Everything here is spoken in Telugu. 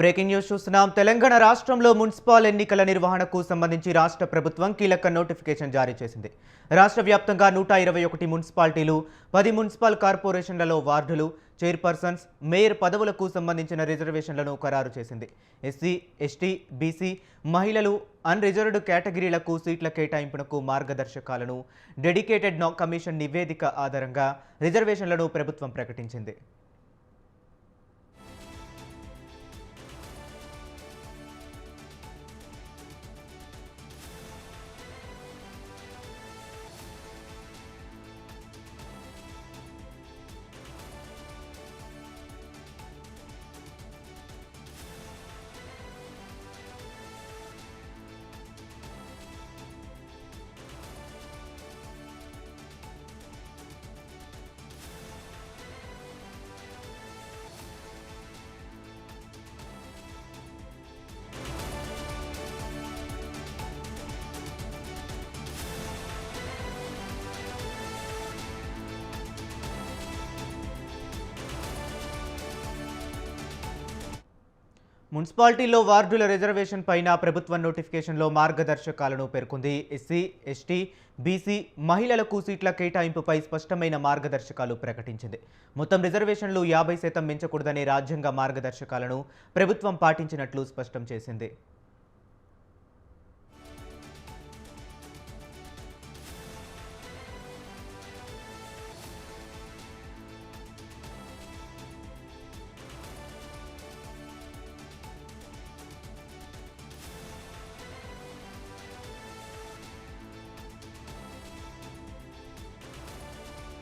బ్రేకింగ్ న్యూస్ చూస్తున్నాం. తెలంగాణ రాష్ట్రంలో మున్సిపల్ ఎన్నికల నిర్వహణకు సంబంధించి రాష్ట్ర ప్రభుత్వం కీలక నోటిఫికేషన్ జారీ చేసింది. రాష్ట్ర వ్యాప్తంగా 121 మున్సిపాలిటీలు, 10 మున్సిపల్ కార్పొరేషన్లలో వార్డులు, చైర్పర్సన్స్, మేయర్ పదవులకు సంబంధించిన రిజర్వేషన్లను ఖరారు చేసింది. ఎస్సీ, ఎస్టీ, బీసీ, మహిళలు, అన్రిజర్వ్డ్ కేటగిరీలకు సీట్ల కేటాయింపునకు మార్గదర్శకాలను, డెడికేటెడ్ కమిషన్ నివేదిక ఆధారంగా రిజర్వేషన్లను ప్రభుత్వం ప్రకటించింది. మున్సిపాలిటీలో వార్డుల రిజర్వేషన్ పైన ప్రభుత్వం నోటిఫికేషన్లో మార్గదర్శకాలను పేర్కొంది. ఎస్సీ, ఎస్టీ, బీసీ, మహిళలకు సీట్ల కేటాయింపుపై స్పష్టమైన మార్గదర్శకాలు ప్రకటించింది. మొత్తం రిజర్వేషన్లు 50% మించకూడదనే రాజ్యాంగ మార్గదర్శకాలను ప్రభుత్వం పాటించినట్లు స్పష్టం చేసింది.